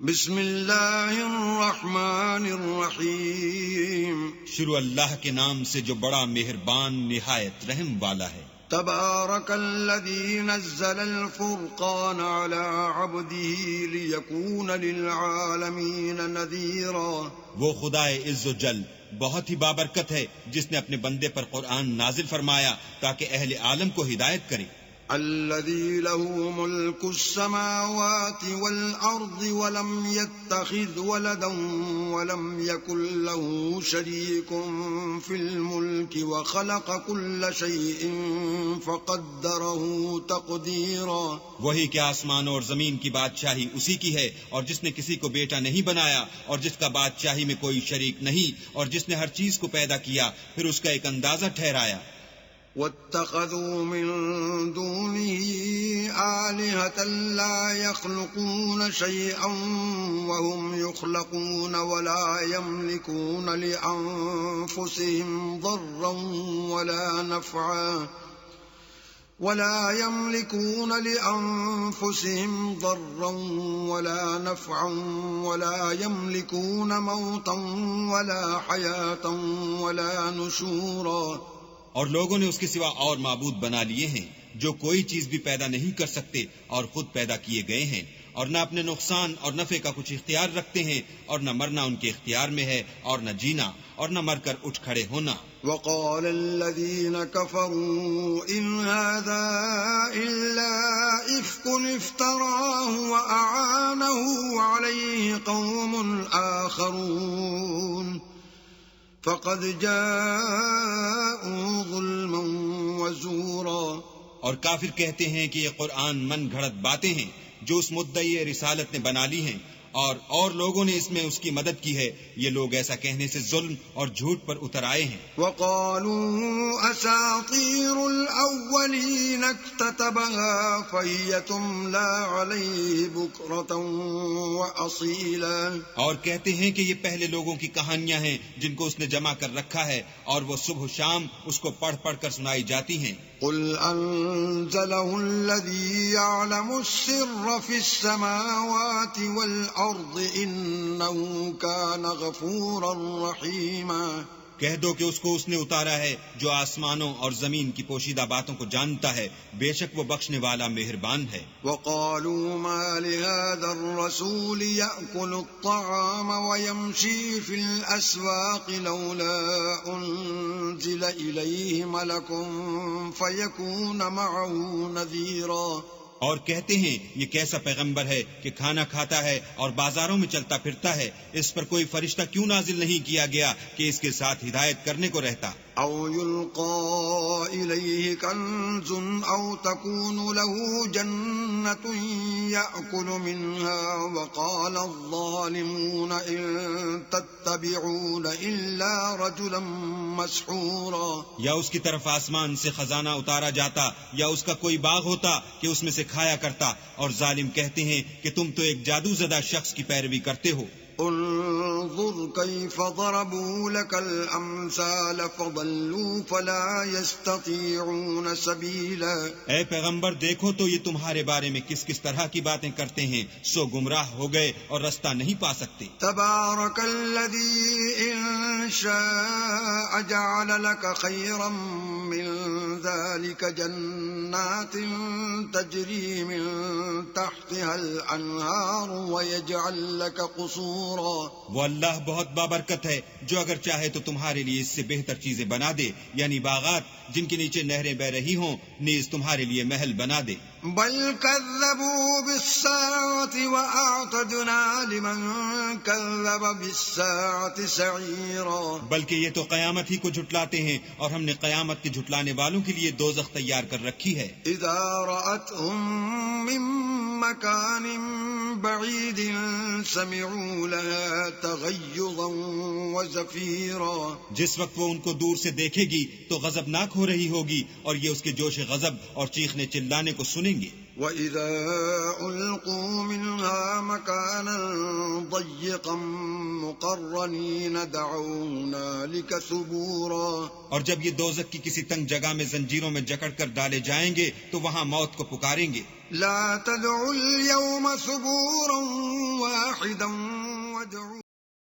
بسم اللہ الرحمن الرحیم شروع اللہ کے نام سے جو بڑا مہربان نہایت رحم والا ہے۔ تبارک الذی نزل الفرقان على عبده لیکون للعالمین نذیرا۔ وہ خدائے عز و جل بہت ہی بابرکت ہے جس نے اپنے بندے پر قرآن نازل فرمایا تاکہ اہل عالم کو ہدایت کرے۔ الذي له ملك السماوات والأرض ولم يتخذ ولدا ولم يكن له شريك في الملك وخلق كل شيء فقدره تقديرا۔ وہی کہ آسمانوں اور زمین کی بادشاہی اسی کی ہے، اور جس نے کسی کو بیٹا نہیں بنایا اور جس کا بادشاہی میں کوئی شریک نہیں، اور جس نے ہر چیز کو پیدا کیا پھر اس کا ایک اندازہ ٹھہرایا۔ واتخذوا من دونه آلهة لا يخلقون شيئا وهم يخلقون ولا يملكون لأنفسهم ضرا ولا نفعا ولا يملكون موتا ولا حياة ولا نشورا۔ اور لوگوں نے اس کے سوا اور معبود بنا لیے ہیں جو کوئی چیز بھی پیدا نہیں کر سکتے اور خود پیدا کیے گئے ہیں، اور نہ اپنے نقصان اور نفع کا کچھ اختیار رکھتے ہیں، اور نہ مرنا ان کے اختیار میں ہے اور نہ جینا اور نہ مر کر اٹھ کھڑے ہونا۔ وقال الذين كفروا إن هذا إلا إفك افتراه وأعانه عليه قوم آخرون فقد جاءوا ظلما وزورا۔ اور کافر کہتے ہیں کہ یہ قرآن من گھڑت باتیں ہیں جو اس مدعی رسالت نے بنا لی ہیں، اور لوگوں نے اس میں اس کی مدد کی ہے۔ یہ لوگ ایسا کہنے سے ظلم اور جھوٹ پر اتر آئے ہیں۔ وقالوا اساطیر الاولین اکتتبها فهي تملی علیہ بکرۃ واصیلا۔ اور کہتے ہیں کہ یہ پہلے لوگوں کی کہانیاں ہیں جن کو اس نے جمع کر رکھا ہے، اور وہ صبح و شام اس کو پڑھ پڑھ کر سنائی جاتی ہیں۔ قل انزله الذي يعلم السر في السماوات والارض انه كان غفورا رحيما۔ کہہ دو کہ اس کو اس نے اتارا ہے جو آسمانوں اور زمین کی پوشیدہ باتوں کو جانتا ہے، بے شک وہ بخشنے والا مہربان ہے۔ وقالوا ما لهذا الرسول يأكل الطعام ويمشي في الأسواق لولا أنزل إليه ملك فيكون معه نذيرا۔ اور کہتے ہیں یہ کیسا پیغمبر ہے کہ کھانا کھاتا ہے اور بازاروں میں چلتا پھرتا ہے، اس پر کوئی فرشتہ کیوں نازل نہیں کیا گیا کہ اس کے ساتھ ہدایت کرنے کو رہتا؟ او يلقى إليه كنز او تكون له جنة يأكل منها وقال الظالمون ان تتبعون الا رجلا مسحورا۔ یا اس کی طرف آسمان سے خزانہ اتارا جاتا یا اس کا کوئی باغ ہوتا کہ اس میں سے کھایا کرتا، اور ظالم کہتے ہیں کہ تم تو ایک جادو زدہ شخص کی پیروی کرتے ہو۔ انظر كيف ضربوا لك الامثال فضلوا فلا يستطيعون سبيلا۔ اے پیغمبر دیکھو تو یہ تمہارے بارے میں کس کس طرح کی باتیں کرتے ہیں، سو گمراہ ہو گئے اور رستہ نہیں پا سکتے۔ تبارك الذي ان شاء جعل لك خيرا من ذلك جنات تجري من تحتها الانهار ويجعل لك قصورا۔ وہ اللہ بہت بابرکت ہے جو اگر چاہے تو تمہارے لیے اس سے بہتر چیزیں بنا دے، یعنی باغات جن کے نیچے نہریں بہ رہی ہوں، نیز تمہارے لیے محل بنا دے۔ بل كذبوا بالساعة وأعتدنا لمن كذب بالساعة سعيرا۔ بلکہ یہ تو قیامت ہی کو جھٹلاتے ہیں، اور ہم نے قیامت کے جھٹلانے والوں کے لیے دوزخ تیار کر رکھی ہے۔ إذا رأتهم من مكان بعيد سمعوا لها تغيظا وزفيرا۔ جس وقت وہ ان کو دور سے دیکھے گی تو غضبناک ہو رہی ہوگی، اور یہ اس کے جوش غضب اور چیخنے چلانے کو سنیں گے۔ وَإِذَا أُلْقُوا مِنْهَا مَكَانًا ضَيِّقًا مُقَرَّنِينَ دَعَوْا هُنَالِكَ ثُبُورًا۔ اور جب یہ دوزخ کی کسی تنگ جگہ میں زنجیروں میں جکڑ کر ڈالے جائیں گے تو وہاں موت کو پکاریں گے۔ لا تدعوا اليوم ثبورا واحدا وادعوا